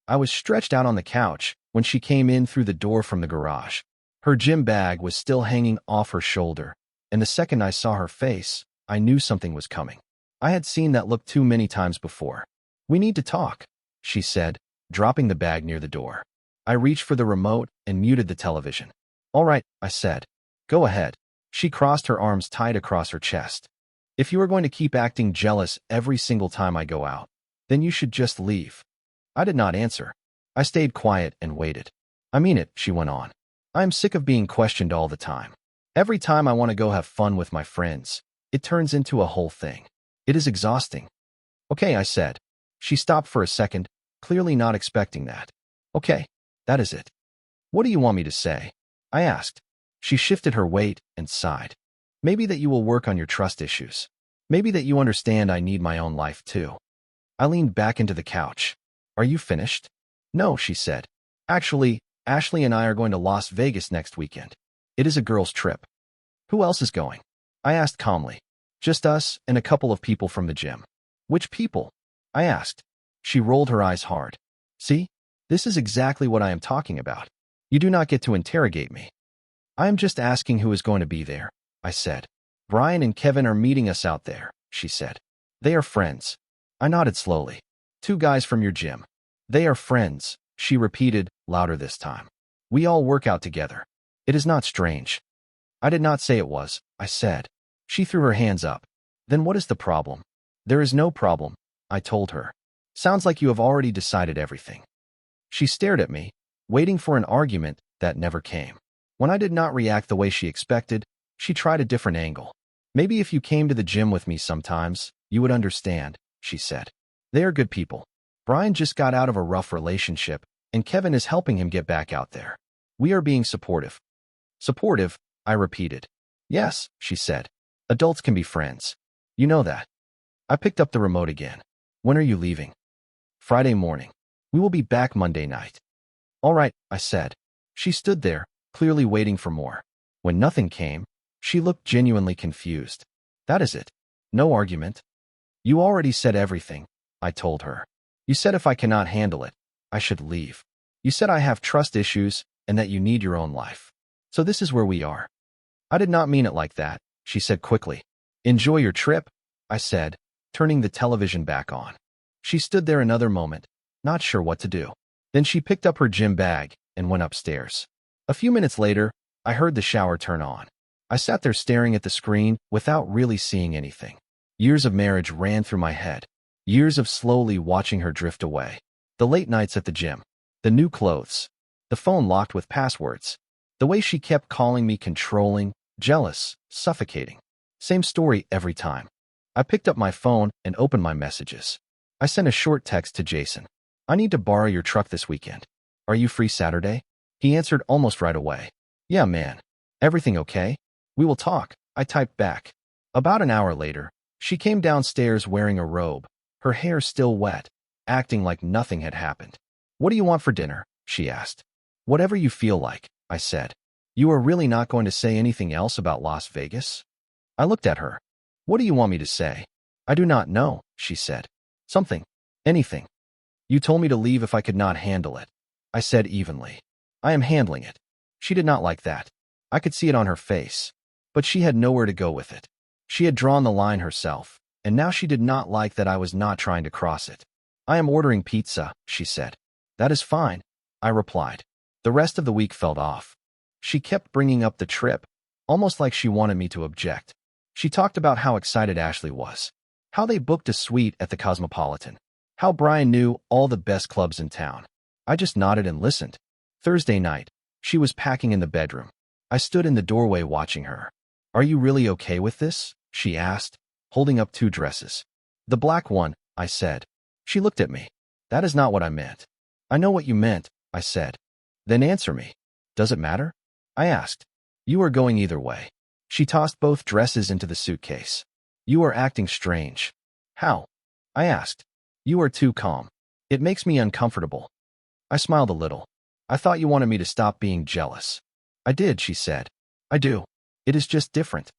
I was stretched out on the couch when she came in through the door from the garage. Her gym bag was still hanging off her shoulder, and the second I saw her face, I knew something was coming. I had seen that look too many times before. "We need to talk," she said, dropping the bag near the door. I reached for the remote and muted the television. "All right," I said. "Go ahead." She crossed her arms tight across her chest. "If you are going to keep acting jealous every single time I go out, then you should just leave." I did not answer. I stayed quiet and waited. "I mean it," she went on. "I am sick of being questioned all the time. Every time I want to go have fun with my friends, it turns into a whole thing. It is exhausting." "Okay," I said. She stopped for a second, clearly not expecting that. "Okay, that is it. What do you want me to say?" I asked. She shifted her weight and sighed. "Maybe that you will work on your trust issues. Maybe that you understand I need my own life too." I leaned back into the couch. "Are you finished?" "No," she said. "Actually, Ashley and I are going to Las Vegas next weekend. It is a girls' trip." "Who else is going?" I asked calmly. "Just us and a couple of people from the gym." "Which people?" I asked. She rolled her eyes hard. "See? This is exactly what I am talking about. You do not get to interrogate me." "I am just asking who is going to be there," I said. "Brian and Kevin are meeting us out there," she said. "They are friends." I nodded slowly. "Two guys from your gym." "They are friends," she repeated, louder this time. "We all work out together. It is not strange." "I did not say it was," I said. She threw her hands up. "Then what is the problem?" "There is no problem," I told her. "Sounds like you have already decided everything." She stared at me, waiting for an argument that never came. When I did not react the way she expected, she tried a different angle. "Maybe if you came to the gym with me sometimes, you would understand," she said. "They are good people. Brian just got out of a rough relationship, and Kevin is helping him get back out there. We are being supportive." "Supportive?" I repeated. "Yes," she said. "Adults can be friends. You know that." I picked up the remote again. "When are you leaving?" "Friday morning. We will be back Monday night." "All right," I said. She stood there, clearly waiting for more. When nothing came, she looked genuinely confused. "That is it. No argument?" "You already said everything," I told her. "You said if I cannot handle it, I should leave. You said I have trust issues and that you need your own life. So this is where we are." "I did not mean it like that," she said quickly. "Enjoy your trip," I said, turning the television back on. She stood there another moment, not sure what to do. Then she picked up her gym bag and went upstairs. A few minutes later, I heard the shower turn on. I sat there staring at the screen without really seeing anything. Years of marriage ran through my head. Years of slowly watching her drift away. The late nights at the gym. The new clothes. The phone locked with passwords. The way she kept calling me controlling, jealous, suffocating. Same story every time. I picked up my phone and opened my messages. I sent a short text to Jason. "I need to borrow your truck this weekend. Are you free Saturday?" He answered almost right away. "Yeah, man. Everything okay? We will talk," I typed back. About an hour later, she came downstairs wearing a robe, her hair still wet, acting like nothing had happened. "What do you want for dinner?" she asked. "Whatever you feel like," I said. "You are really not going to say anything else about Las Vegas?" I looked at her. "What do you want me to say?" "I do not know," she said. "Something. Anything." "You told me to leave if I could not handle it," I said evenly. "I am handling it." She did not like that. I could see it on her face. But she had nowhere to go with it. She had drawn the line herself, and now she did not like that I was not trying to cross it. "I am ordering pizza," she said. "That is fine," I replied. The rest of the week felt off. She kept bringing up the trip, almost like she wanted me to object. She talked about how excited Ashley was, how they booked a suite at the Cosmopolitan, how Brian knew all the best clubs in town. I just nodded and listened. Thursday night, she was packing in the bedroom. I stood in the doorway watching her. "Are you really okay with this?" she asked, holding up two dresses. "The black one," I said. She looked at me. "That is not what I meant." "I know what you meant," I said. "Then answer me. Does it matter?" I asked. "You are going either way." She tossed both dresses into the suitcase. "You are acting strange." "How?" I asked. "You are too calm. It makes me uncomfortable." I smiled a little. "I thought you wanted me to stop being jealous." "I did," she said. "I do. It is just different."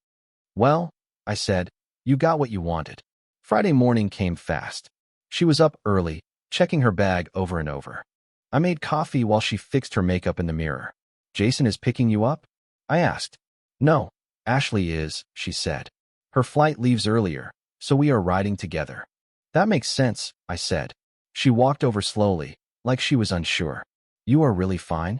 "Well," I said, "you got what you wanted." Friday morning came fast. She was up early, checking her bag over and over. I made coffee while she fixed her makeup in the mirror. Jason is picking you up? I asked. No, Ashley is, she said. Her flight leaves earlier, so we are riding together. That makes sense, I said. She walked over slowly, like she was unsure. You are really fine?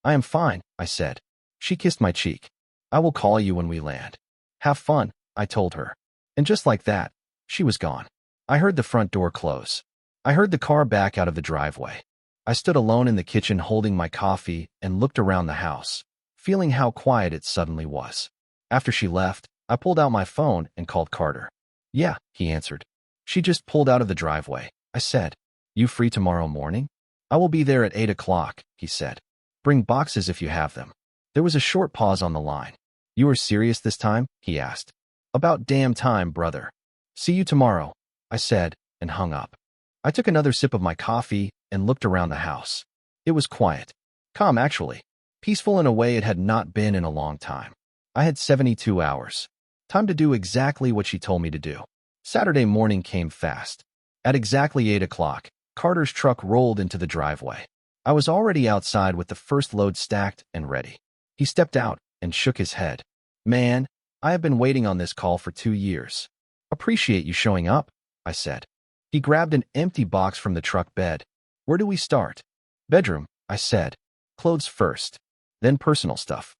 I am fine, I said. She kissed my cheek. I will call you when we land. Have fun, I told her. And just like that, she was gone. I heard the front door close. I heard the car back out of the driveway. I stood alone in the kitchen holding my coffee and looked around the house, feeling how quiet it suddenly was. After she left, I pulled out my phone and called Carter. Yeah, he answered. She just pulled out of the driveway. I said, You free tomorrow morning? I will be there at 8 o'clock, he said. Bring boxes if you have them. There was a short pause on the line. You are serious this time? He asked. About damn time, brother. See you tomorrow, I said, and hung up. I took another sip of my coffee and looked around the house. It was quiet. Calm, actually. Peaceful in a way it had not been in a long time. I had 72 hours. Time to do exactly what she told me to do. Saturday morning came fast. At exactly 8 o'clock, Carter's truck rolled into the driveway. I was already outside with the first load stacked and ready. He stepped out and shook his head. Man, I have been waiting on this call for 2 years. Appreciate you showing up, I said. He grabbed an empty box from the truck bed. Where do we start? Bedroom, I said. Clothes first, then personal stuff.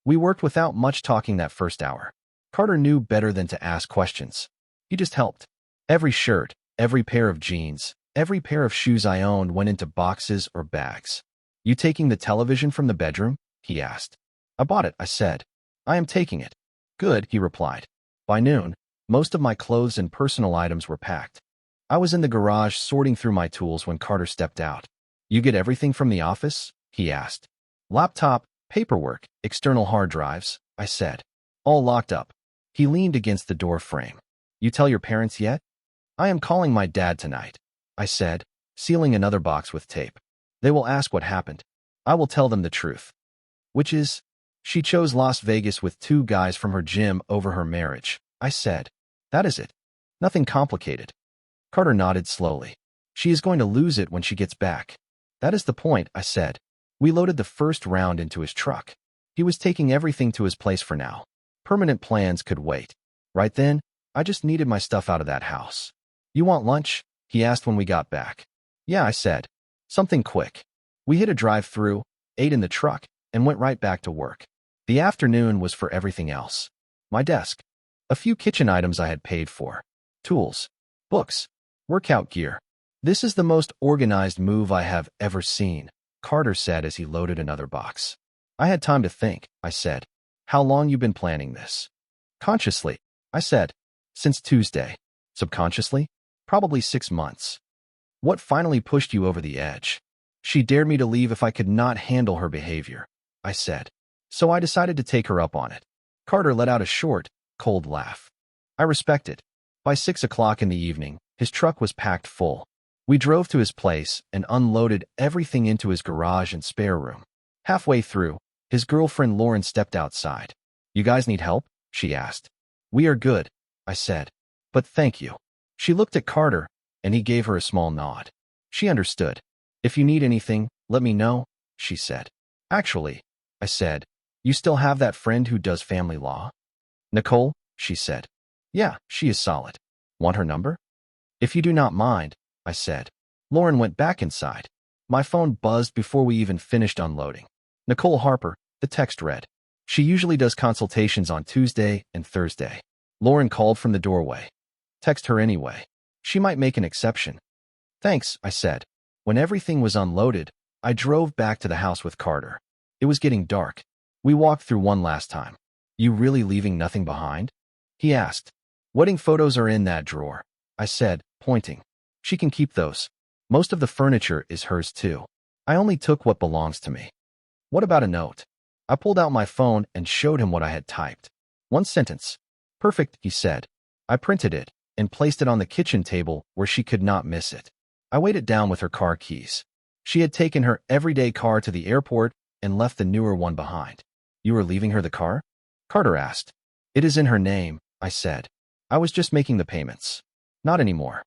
We worked without much talking that first hour. Carter knew better than to ask questions. He just helped. Every shirt, every pair of jeans, every pair of shoes I owned went into boxes or bags. You taking the television from the bedroom? He asked. I bought it, I said. I am taking it. Good, he replied. By noon, most of my clothes and personal items were packed. I was in the garage sorting through my tools when Carter stepped out. You get everything from the office? He asked. Laptop, paperwork, external hard drives, I said. All locked up. He leaned against the door frame. You tell your parents yet? I am calling my dad tonight, I said, sealing another box with tape. They will ask what happened. I will tell them the truth. Which is, she chose Las Vegas with 2 guys from her gym over her marriage, I said. That is it. Nothing complicated. Carter nodded slowly. She is going to lose it when she gets back. That is the point, I said. We loaded the first round into his truck. He was taking everything to his place for now. Permanent plans could wait. Right then, I just needed my stuff out of that house. You want lunch? He asked when we got back. Yeah, I said. Something quick. We hit a drive-thru, ate in the truck, and went right back to work. The afternoon was for everything else. My desk. A few kitchen items I had paid for. Tools. Books. Workout gear. This is the most organized move I have ever seen, Carter said as he loaded another box. I had time to think, I said. How long you been planning this? Consciously, I said. Since Tuesday. Subconsciously? Probably 6 months. What finally pushed you over the edge? She dared me to leave if I could not handle her behavior, I said. So I decided to take her up on it. Carter let out a short, cold laugh. I respect it. By 6 o'clock in the evening, his truck was packed full. We drove to his place and unloaded everything into his garage and spare room. Halfway through, his girlfriend Lauren stepped outside. You guys need help? She asked. We are good, I said. But thank you. She looked at Carter, and he gave her a small nod. She understood. If you need anything, let me know, she said. Actually, I said, you still have that friend who does family law? Nicole, she said. Yeah, she is solid. Want her number? If you do not mind, I said. Lauren went back inside. My phone buzzed before we even finished unloading. Nicole Harper, the text read. She usually does consultations on Tuesday and Thursday. Lauren called from the doorway. Text her anyway. She might make an exception. Thanks, I said. When everything was unloaded, I drove back to the house with Carter. It was getting dark. We walked through one last time. You really leaving nothing behind? He asked. Wedding photos are in that drawer, I said, pointing. She can keep those. Most of the furniture is hers too. I only took what belongs to me. What about a note? I pulled out my phone and showed him what I had typed. 1 sentence. Perfect, he said. I printed it and placed it on the kitchen table where she could not miss it. I weighed it down with her car keys. She had taken her everyday car to the airport and left the newer one behind. You are leaving her the car? Carter asked. It is in her name, I said. I was just making the payments. Not anymore.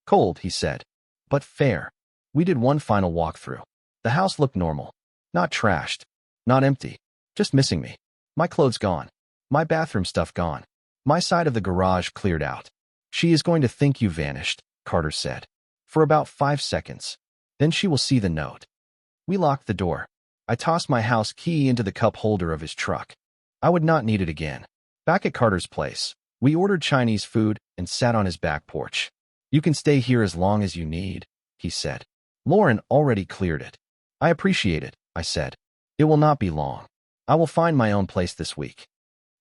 Cold, he said. But fair. We did one final walkthrough. The house looked normal. Not trashed. Not empty. Just missing me. My clothes gone. My bathroom stuff gone. My side of the garage cleared out. She is going to think you vanished, Carter said. For about 5 seconds. Then she will see the note. We locked the door. I tossed my house key into the cup holder of his truck. I would not need it again. Back at Carter's place, we ordered Chinese food and sat on his back porch. You can stay here as long as you need, he said. Lauren already cleared it. I appreciate it, I said. It will not be long. I will find my own place this week.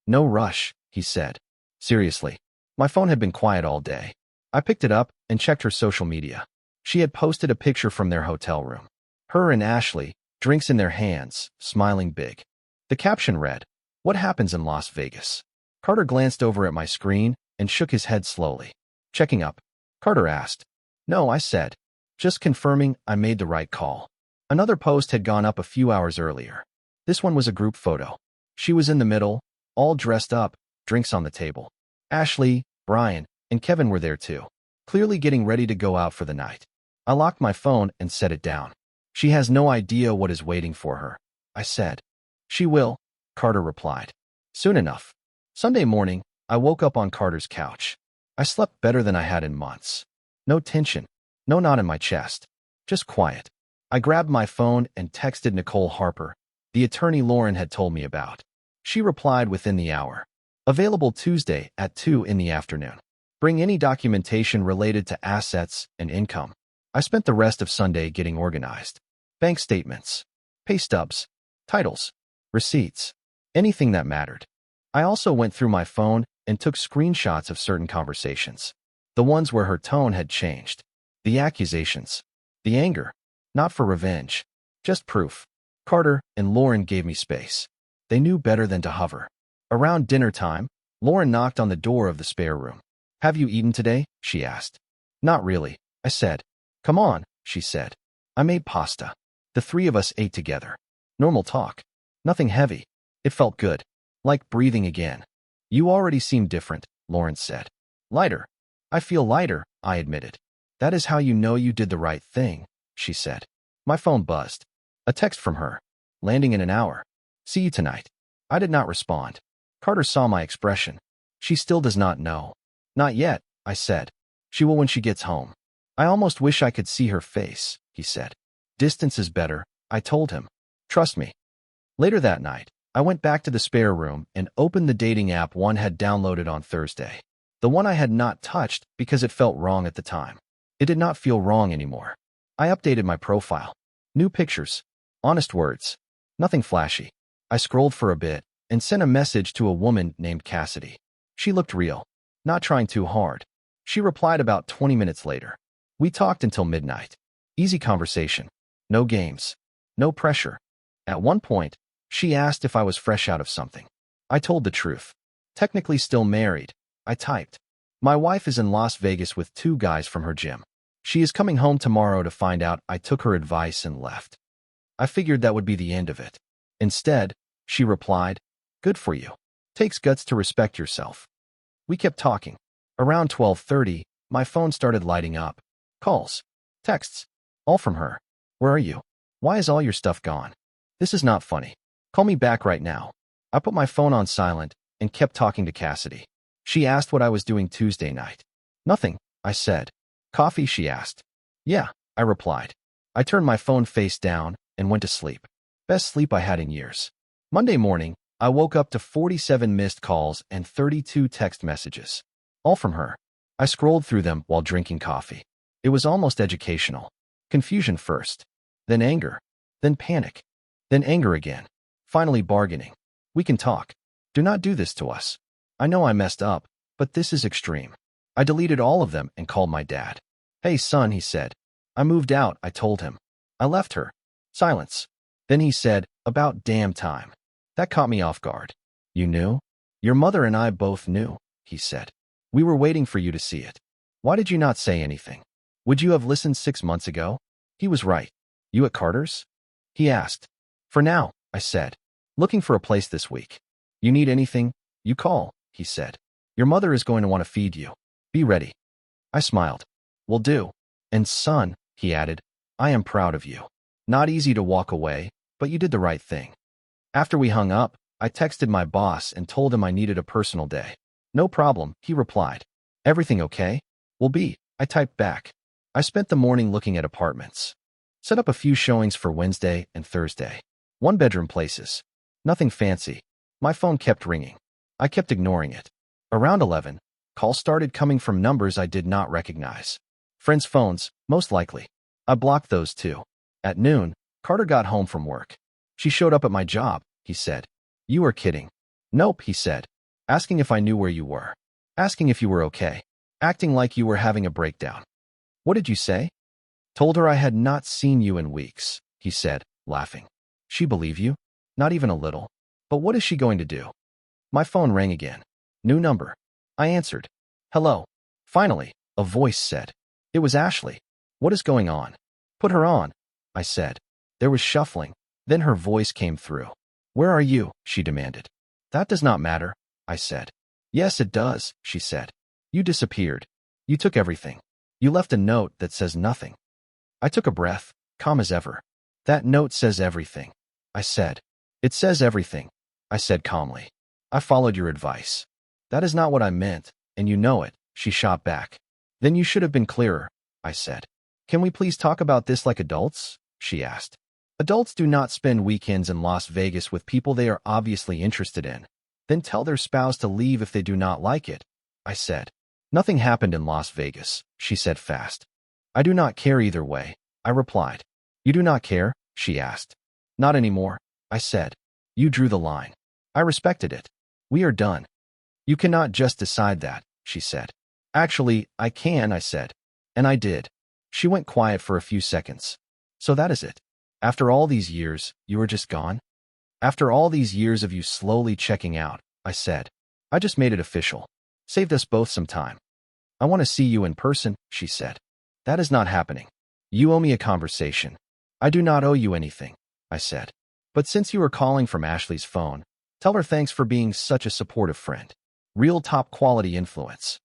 No rush, he said. Seriously. My phone had been quiet all day. I picked it up and checked her social media. She had posted a picture from their hotel room. Her and Ashley, drinks in their hands, smiling big. The caption read, "What happens in Las Vegas?" Carter glanced over at my screen and shook his head slowly. Checking up. Carter asked. No, I said. Just confirming I made the right call. Another post had gone up a few hours earlier. This one was a group photo. She was in the middle, all dressed up, drinks on the table. Ashley, Brian, and Kevin were there too, clearly getting ready to go out for the night. I locked my phone and set it down. She has no idea what is waiting for her, I said. She will, Carter replied. Soon enough. Sunday morning, I woke up on Carter's couch. I slept better than I had in months. No tension, no knot in my chest, just quiet. I grabbed my phone and texted Nicole Harper, the attorney Lauren had told me about. She replied within the hour. Available Tuesday at 2 in the afternoon. Bring any documentation related to assets and income. I spent the rest of Sunday getting organized. Bank statements, pay stubs, titles, receipts, anything that mattered. I also went through my phone and took screenshots of certain conversations. The ones where her tone had changed. The accusations. The anger. Not for revenge. Just proof. Carter and Lauren gave me space. They knew better than to hover. Around dinner time, Lauren knocked on the door of the spare room. Have you eaten today? She asked. Not really, I said. Come on, she said. I made pasta. The three of us ate together. Normal talk. Nothing heavy. It felt good. Like breathing again. You already seem different, Lauren said. Lighter. I feel lighter, I admitted. That is how you know you did the right thing, she said. My phone buzzed. A text from her. Landing in an hour. See you tonight. I did not respond. Carter saw my expression. She still does not know. Not yet, I said. She will when she gets home. I almost wish I could see her face, he said. Distance is better, I told him. Trust me. Later that night, I went back to the spare room and opened the dating app one had downloaded on Thursday. The one I had not touched because it felt wrong at the time. It did not feel wrong anymore. I updated my profile. New pictures. Honest words. Nothing flashy. I scrolled for a bit and sent a message to a woman named Cassidy. She looked real. Not trying too hard. She replied about 20 minutes later. We talked until midnight. Easy conversation. No games. No pressure. At one point, she asked if I was fresh out of something. I told the truth. Technically still married, I typed. My wife is in Las Vegas with 2 guys from her gym. She is coming home tomorrow to find out I took her advice and left. I figured that would be the end of it. Instead, she replied, good for you. Takes guts to respect yourself. We kept talking. Around 12:30, my phone started lighting up. Calls. Texts. All from her. Where are you? Why is all your stuff gone? This is not funny. Call me back right now. I put my phone on silent and kept talking to Cassidy. She asked what I was doing Tuesday night. Nothing, I said. Coffee, she asked. Yeah, I replied. I turned my phone face down and went to sleep. Best sleep I had in years. Monday morning, I woke up to 47 missed calls and 32 text messages. All from her. I scrolled through them while drinking coffee. It was almost educational. Confusion first. Then anger. Then panic. Then anger again. Finally bargaining. We can talk. Do not do this to us. I know I messed up, but this is extreme. I deleted all of them and called my dad. Hey son, he said. I moved out, I told him. I left her. Silence. Then he said, about damn time. That caught me off guard. You knew? Your mother and I both knew, he said. We were waiting for you to see it. Why did you not say anything? Would you have listened 6 months ago? He was right. You at Carter's? He asked. For now, I said. Looking for a place this week. You need anything? You call, he said. Your mother is going to want to feed you. Be ready. I smiled. Will do. And son, he added, I am proud of you. Not easy to walk away, but you did the right thing. After we hung up, I texted my boss and told him I needed a personal day. No problem, he replied. Everything okay? Will be, I typed back. I spent the morning looking at apartments. Set up a few showings for Wednesday and Thursday. One-bedroom places. Nothing fancy. My phone kept ringing. I kept ignoring it. Around 11, calls started coming from numbers I did not recognize. Friends' phones, most likely. I blocked those too. At noon, Carter got home from work. She showed up at my job, he said. You were kidding. Nope, he said. Asking if I knew where you were. Asking if you were okay. Acting like you were having a breakdown. What did you say? Told her I had not seen you in weeks, he said, laughing. She believe you? Not even a little. But what is she going to do? My phone rang again. New number. I answered. Hello. Finally, a voice said. It was Ashley. What is going on? Put her on, I said. There was shuffling. Then her voice came through. Where are you? She demanded. That does not matter, I said. Yes, it does, she said. You disappeared. You took everything. You left a note that says nothing. I took a breath, calm as ever. That note says everything, I said. It says everything, I said calmly. I followed your advice. That is not what I meant, and you know it, she shot back. Then you should have been clearer, I said. Can we please talk about this like adults? She asked. Adults do not spend weekends in Las Vegas with people they are obviously interested in, then tell their spouse to leave if they do not like it, I said. Nothing happened in Las Vegas, she said fast. I do not care either way, I replied. You do not care? She asked. Not anymore, I said. You drew the line. I respected it. We are done. You cannot just decide that, she said. Actually, I can, I said. And I did. She went quiet for a few seconds. So that is it. After all these years, you are just gone? After all these years of you slowly checking out, I said. I just made it official. Saved us both some time. I want to see you in person, she said. That is not happening. You owe me a conversation. I do not owe you anything, I said. But since you are calling from Ashley's phone, tell her thanks for being such a supportive friend. Real top-quality influence.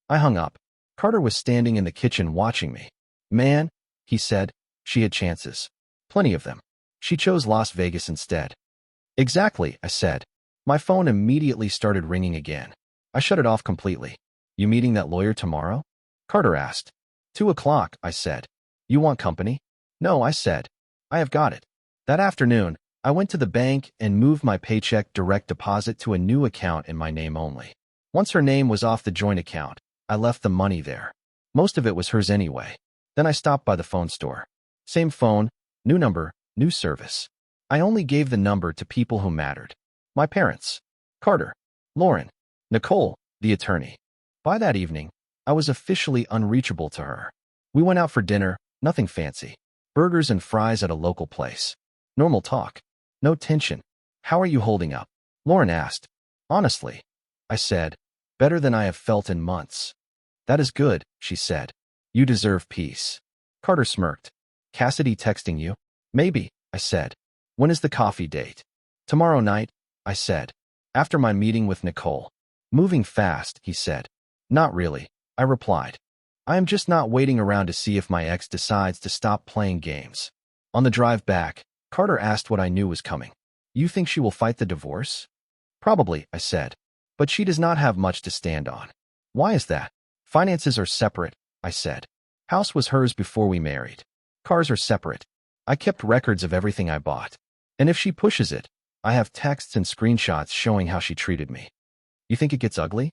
I hung up. Carter was standing in the kitchen watching me. Man, he said, she had chances. Plenty of them. She chose Las Vegas instead. Exactly, I said. My phone immediately started ringing again. I shut it off completely. You meeting that lawyer tomorrow? Carter asked. 2 o'clock, I said. You want company? No, I said. I have got it. That afternoon, I went to the bank and moved my paycheck direct deposit to a new account in my name only. Once her name was off the joint account, I left the money there. Most of it was hers anyway. Then I stopped by the phone store. Same phone, new number, new service. I only gave the number to people who mattered. My parents. Carter. Lauren. Nicole, the attorney. By that evening, I was officially unreachable to her. We went out for dinner, nothing fancy. Burgers and fries at a local place. Normal talk. No tension. How are you holding up? Lauren asked. Honestly, I said, better than I have felt in months. That is good, she said. You deserve peace. Carter smirked. Cassidy texting you? Maybe, I said. When is the coffee date? Tomorrow night, I said. After my meeting with Nicole. Moving fast, he said. Not really, I replied. I am just not waiting around to see if my ex decides to stop playing games. On the drive back, Carter asked what I knew was coming. You think she will fight the divorce? Probably, I said. But she does not have much to stand on. Why is that? Finances are separate, I said. House was hers before we married. Cars are separate. I kept records of everything I bought. And if she pushes it, I have texts and screenshots showing how she treated me. You think it gets ugly?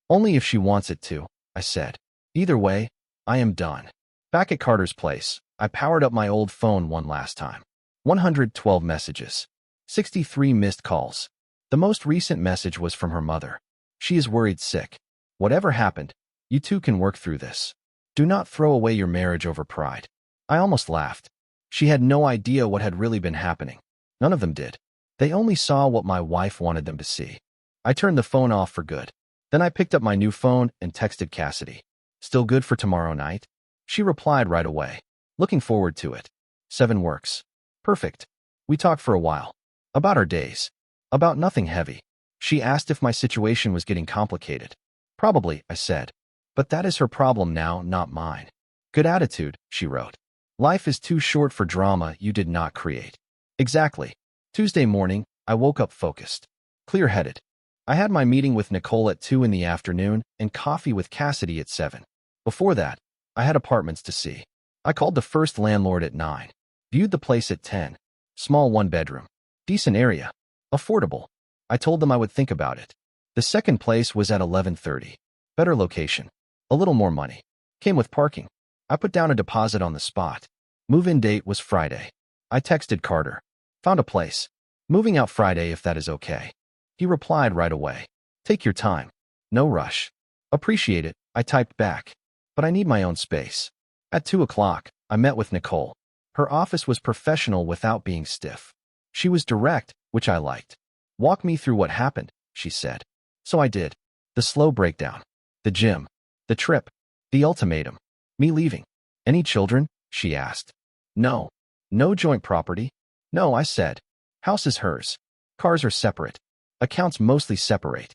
Only if she wants it to, I said. Either way, I am done. Back at Carter's place, I powered up my old phone one last time. 112 messages. 63 missed calls. The most recent message was from her mother. She is worried sick. Whatever happened, you two can work through this. Do not throw away your marriage over pride. I almost laughed. She had no idea what had really been happening. None of them did. They only saw what my wife wanted them to see. I turned the phone off for good. Then I picked up my new phone and texted Cassidy. Still good for tomorrow night? She replied right away. Looking forward to it. 7 works. Perfect. We talked for a while. About our days. About nothing heavy. She asked if my situation was getting complicated. Probably, I said. But that is her problem now, not mine. Good attitude, she wrote. Life is too short for drama you did not create. Exactly. Tuesday morning, I woke up focused, clear-headed. I had my meeting with Nicole at 2 in the afternoon and coffee with Cassidy at 7. Before that, I had apartments to see. I called the first landlord at 9. Viewed the place at 10. Small one-bedroom. Decent area. Affordable. I told them I would think about it. The second place was at 11:30. Better location. A little more money. Came with parking. I put down a deposit on the spot. Move-in date was Friday. I texted Carter. Found a place. Moving out Friday if that is okay. He replied right away. Take your time. No rush. Appreciate it, I typed back. But I need my own space. At 2 o'clock, I met with Nicole. Her office was professional without being stiff. She was direct, which I liked. Walk me through what happened, she said. So I did. The slow breakdown. The gym. The trip. The ultimatum. Me leaving. Any children? She asked. No. No joint property? No, I said. House is hers. Cars are separate. Accounts mostly separate.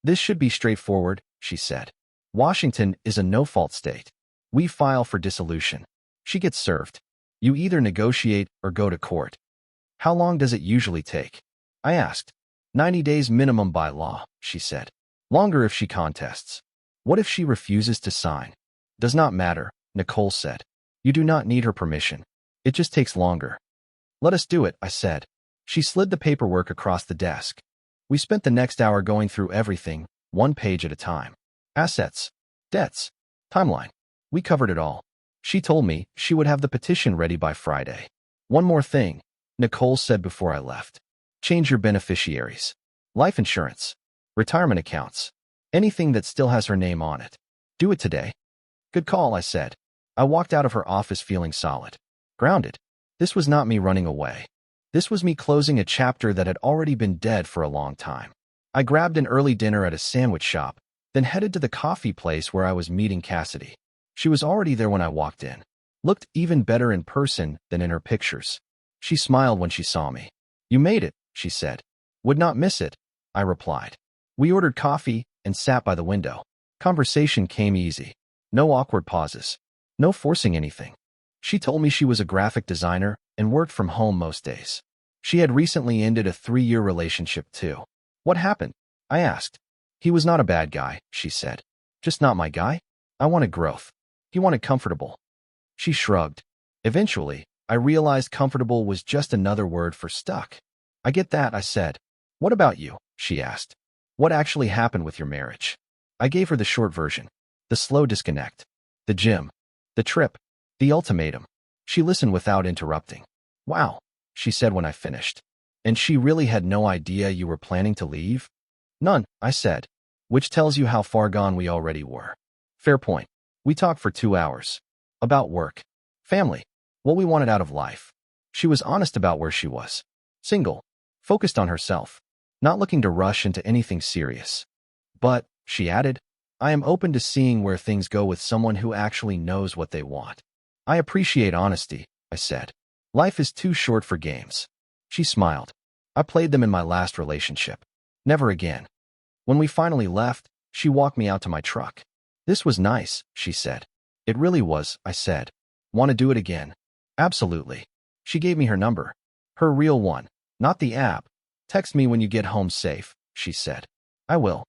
This should be straightforward, she said. Washington is a no-fault state. We file for dissolution. She gets served. You either negotiate or go to court. How long does it usually take? I asked. 90 days minimum by law, she said. Longer if she contests. What if she refuses to sign? Does not matter, Nicole said. You do not need her permission. It just takes longer. Let us do it, I said. She slid the paperwork across the desk. We spent the next hour going through everything, one page at a time. Assets, debts, timeline. We covered it all. She told me she would have the petition ready by Friday. One more thing, Nicole said before I left. Change your beneficiaries. Life insurance, retirement accounts, anything that still has her name on it. Do it today. Good call, I said. I walked out of her office feeling solid. Grounded. This was not me running away. This was me closing a chapter that had already been dead for a long time. I grabbed an early dinner at a sandwich shop, then headed to the coffee place where I was meeting Cassidy. She was already there when I walked in. Looked even better in person than in her pictures. She smiled when she saw me. You made it, she said. Would not miss it, I replied. We ordered coffee and sat by the window. Conversation came easy. No awkward pauses. No forcing anything. She told me she was a graphic designer and worked from home most days. She had recently ended a 3-year relationship too. What happened? I asked. He was not a bad guy, she said. Just not my guy? I wanted growth. He wanted comfortable. She shrugged. Eventually, I realized comfortable was just another word for stuck. I get that, I said. What about you? She asked. What actually happened with your marriage? I gave her the short version. The slow disconnect. The gym. The trip. The ultimatum. She listened without interrupting. Wow, she said when I finished. And she really had no idea you were planning to leave? None, I said. Which tells you how far gone we already were. Fair point. We talked for 2 hours. About work. Family. What we wanted out of life. She was honest about where she was. Single. Focused on herself. Not looking to rush into anything serious. But, she added, I am open to seeing where things go with someone who actually knows what they want. I appreciate honesty, I said. Life is too short for games. She smiled. I played them in my last relationship. Never again. When we finally left, she walked me out to my truck. This was nice, she said. It really was, I said. Want to do it again? Absolutely. She gave me her number. Her real one, not the app. Text me when you get home safe, she said. I will.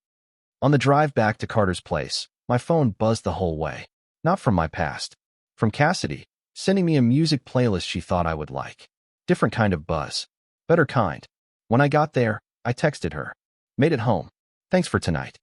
On the drive back to Carter's place, my phone buzzed the whole way. Not from my past. From Cassidy, sending me a music playlist she thought I would like. Different kind of buzz. Better kind. When I got there, I texted her. Made it home. Thanks for tonight.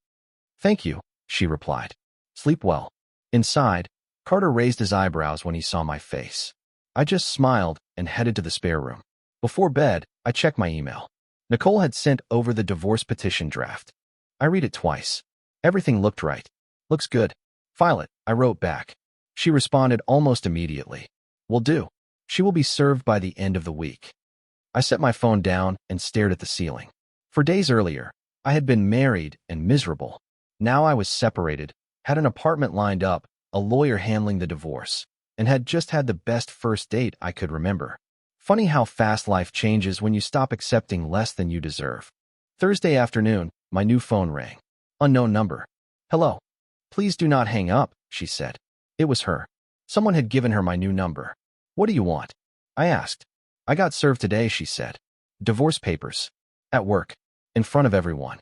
Thank you, she replied. Sleep well. Inside, Carter raised his eyebrows when he saw my face. I just smiled and headed to the spare room. Before bed, I checked my email. Nicole had sent over the divorce petition draft. I read it twice. Everything looked right. Looks good. File it, I wrote back. She responded almost immediately. Will do. She will be served by the end of the week. I set my phone down and stared at the ceiling. For days earlier, I had been married and miserable. Now I was separated, had an apartment lined up, a lawyer handling the divorce, and had just had the best first date I could remember. Funny how fast life changes when you stop accepting less than you deserve. Thursday afternoon, my new phone rang. Unknown number. Hello. Please do not hang up, she said. It was her. Someone had given her my new number. What do you want? I asked. I got served today, she said. Divorce papers. At work. In front of everyone.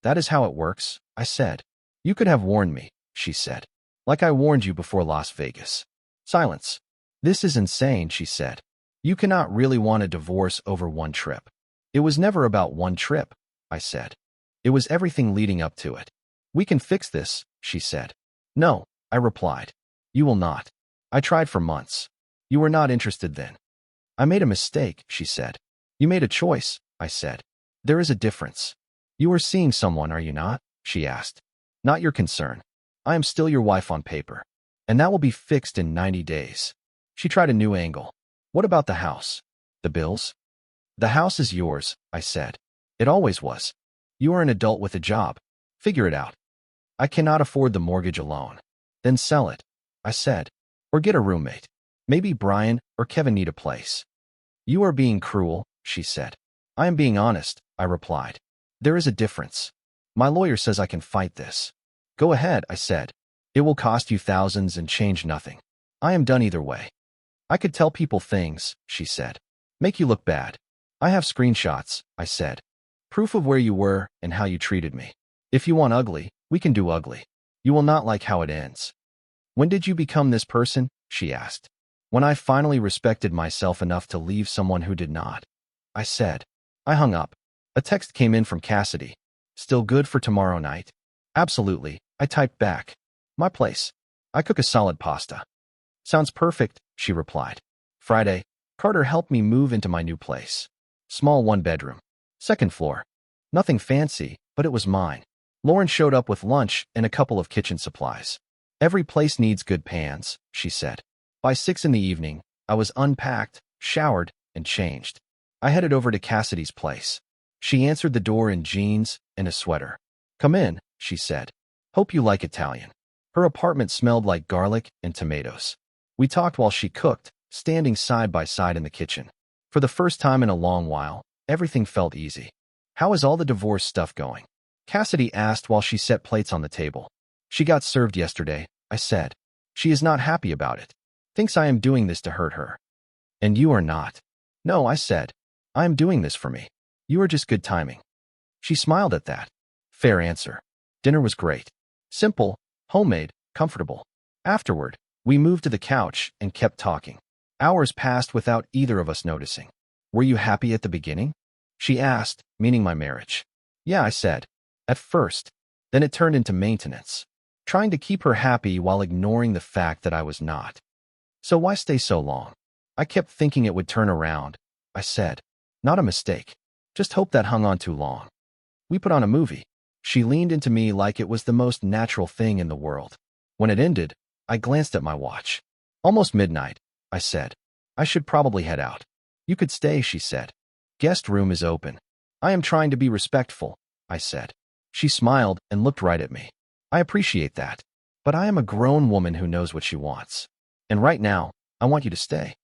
That is how it works, I said. You could have warned me, she said. Like I warned you before Las Vegas. Silence. This is insane, she said. You cannot really want a divorce over one trip. It was never about one trip, I said. It was everything leading up to it. We can fix this, she said. No, I replied. You will not. I tried for months. You were not interested then. I made a mistake, she said. You made a choice, I said. There is a difference. You are seeing someone, are you not? She asked. Not your concern. I am still your wife on paper. And that will be fixed in 90 days. She tried a new angle. What about the house? The bills? The house is yours, I said. It always was. You are an adult with a job. Figure it out. I cannot afford the mortgage alone. Then sell it, I said. Or get a roommate. Maybe Brian or Kevin need a place. You are being cruel, she said. I am being honest, I replied. There is a difference. My lawyer says I can fight this. Go ahead, I said. It will cost you thousands and change nothing. I am done either way. I could tell people things, she said. Make you look bad. I have screenshots, I said. Proof of where you were and how you treated me. If you want ugly, we can do ugly. You will not like how it ends. When did you become this person? She asked. When I finally respected myself enough to leave someone who did not. I said. I hung up. A text came in from Cassidy. Still good for tomorrow night? Absolutely, I typed back. My place. I cook a solid pasta. Sounds perfect, she replied. Friday, Carter helped me move into my new place. Small one-bedroom. Second floor. Nothing fancy, but it was mine. Lauren showed up with lunch and a couple of kitchen supplies. Every place needs good pans, she said. By 6 in the evening, I was unpacked, showered, and changed. I headed over to Cassidy's place. She answered the door in jeans and a sweater. Come in, she said. Hope you like Italian. Her apartment smelled like garlic and tomatoes. We talked while she cooked, standing side by side in the kitchen. For the first time in a long while, everything felt easy. How is all the divorce stuff going? Cassidy asked while she set plates on the table. She got served yesterday, I said. She is not happy about it. Thinks I am doing this to hurt her. And you are not. No, I said. I am doing this for me. You are just good timing. She smiled at that. Fair answer. Dinner was great. Simple, homemade, comfortable. Afterward, we moved to the couch and kept talking. Hours passed without either of us noticing. Were you happy at the beginning? She asked, meaning my marriage. Yeah, I said. At first. Then it turned into maintenance. Trying to keep her happy while ignoring the fact that I was not. So why stay so long? I kept thinking it would turn around, I said. Not a mistake. Just hope that hung on too long. We put on a movie. She leaned into me like it was the most natural thing in the world. When it ended, I glanced at my watch. Almost midnight, I said. I should probably head out. You could stay, she said. Guest room is open. I am trying to be respectful, I said. She smiled and looked right at me. I appreciate that. But I am a grown woman who knows what she wants. And right now, I want you to stay.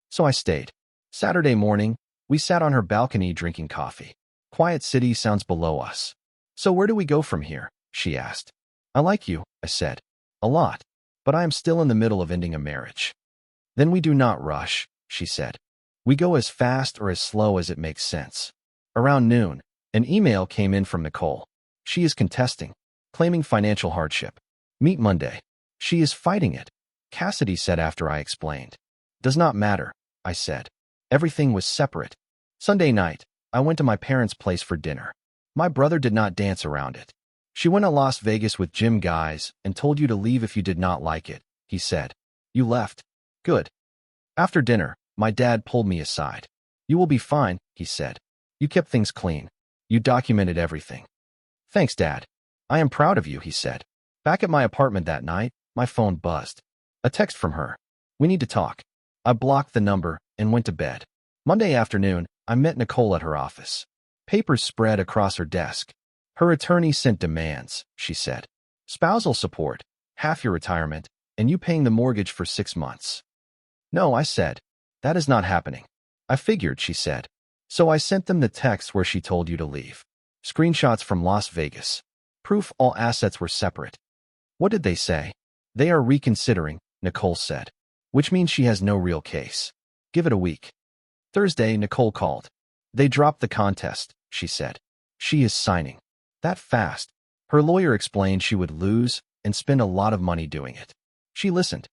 So I stayed. Saturday morning, we sat on her balcony drinking coffee. Quiet city sounds below us. So where do we go from here? She asked. I like you, I said. A lot. But I am still in the middle of ending a marriage. Then we do not rush, she said. We go as fast or as slow as it makes sense. Around noon, an email came in from Nicole. She is contesting, claiming financial hardship. Meet Monday. She is fighting it, Cassidy said after I explained. Does not matter, I said. Everything was separate. Sunday night, I went to my parents' place for dinner. My brother did not dance around it. She went to Las Vegas with gym guys and told you to leave if you did not like it, he said. You left. Good. After dinner, my dad pulled me aside. You will be fine, he said. You kept things clean. You documented everything. Thanks, Dad. I am proud of you, he said. Back at my apartment that night, my phone buzzed. A text from her. We need to talk. I blocked the number and went to bed. Monday afternoon, I met Nicole at her office. Papers spread across her desk. Her attorney sent demands, she said. Spousal support, half your retirement, and you paying the mortgage for 6 months. No, I said. That is not happening. I figured, she said. So I sent them the text where she told you to leave. Screenshots from Las Vegas. Proof all assets were separate. What did they say? They are reconsidering, Nicole said. which means she has no real case. Give it a week. Thursday, Nicole called. They dropped the contest, she said. She is signing. That fast. Her lawyer explained she would lose and spend a lot of money doing it. She listened.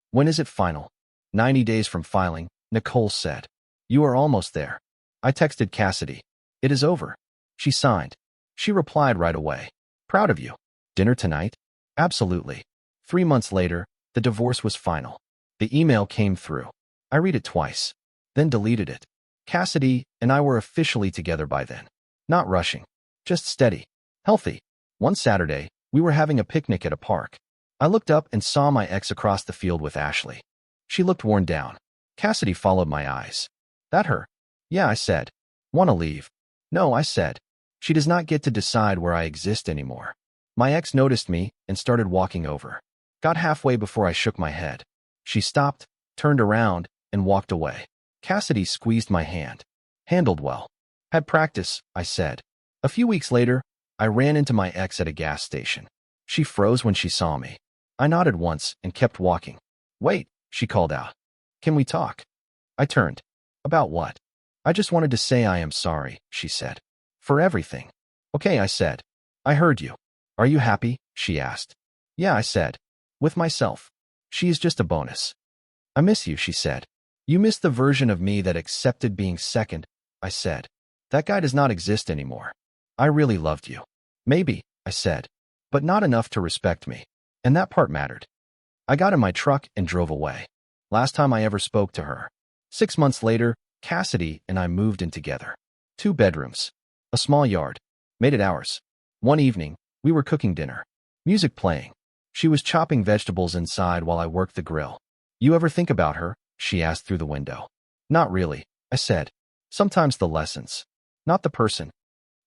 When is it final? 90 days from filing, Nicole said. You are almost there. I texted Cassidy. It is over. She signed. She replied right away. Proud of you. Dinner tonight? Absolutely. 3 months later, the divorce was final. The email came through. I read it twice, then deleted it. Cassidy and I were officially together by then. Not rushing. Just steady. Healthy. One Saturday, we were having a picnic at a park. I looked up and saw my ex across the field with Ashley. She looked worn down. Cassidy followed my eyes. That her? Yeah, I said. Want to leave? No, I said. She does not get to decide where I exist anymore. My ex noticed me and started walking over. Got halfway before I shook my head. She stopped, turned around, and walked away. Cassidy squeezed my hand. Handled well. Had practice, I said. A few weeks later, I ran into my ex at a gas station. She froze when she saw me. I nodded once and kept walking. Wait, she called out. Can we talk? I turned. About what? I just wanted to say I am sorry, she said. For everything. Okay, I said. I heard you. Are you happy? She asked. Yeah, I said. With myself. She is just a bonus. I miss you, she said. You miss the version of me that accepted being second, I said. That guy does not exist anymore. I really loved you. Maybe, I said. But not enough to respect me. And that part mattered. I got in my truck and drove away. Last time I ever spoke to her. 6 months later, Cassidy and I moved in together. 2 bedrooms. A small yard. Made it ours. One evening, we were cooking dinner. Music playing. She was chopping vegetables inside while I worked the grill. You ever think about her? She asked through the window. Not really, I said. Sometimes the lessons. Not the person.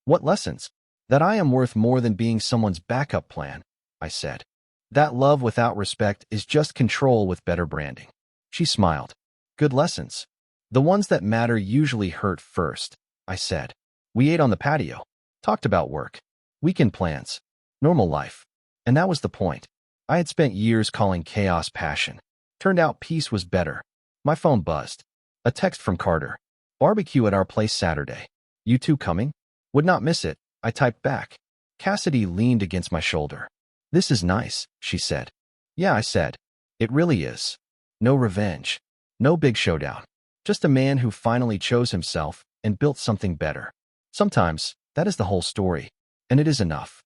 What lessons? That I am worth more than being someone's backup plan, I said. That love without respect is just control with better branding. She smiled. Good lessons. The ones that matter usually hurt first, I said. We ate on the patio. Talked about work. Weekend plans. Normal life. And that was the point. I had spent years calling chaos passion. Turned out peace was better. My phone buzzed. A text from Carter. Barbecue at our place Saturday. You two coming? Would not miss it, I typed back. Cassidy leaned against my shoulder. This is nice, she said. Yeah, I said. It really is. No revenge. No big showdown. Just a man who finally chose himself and built something better. Sometimes, that is the whole story. And it is enough.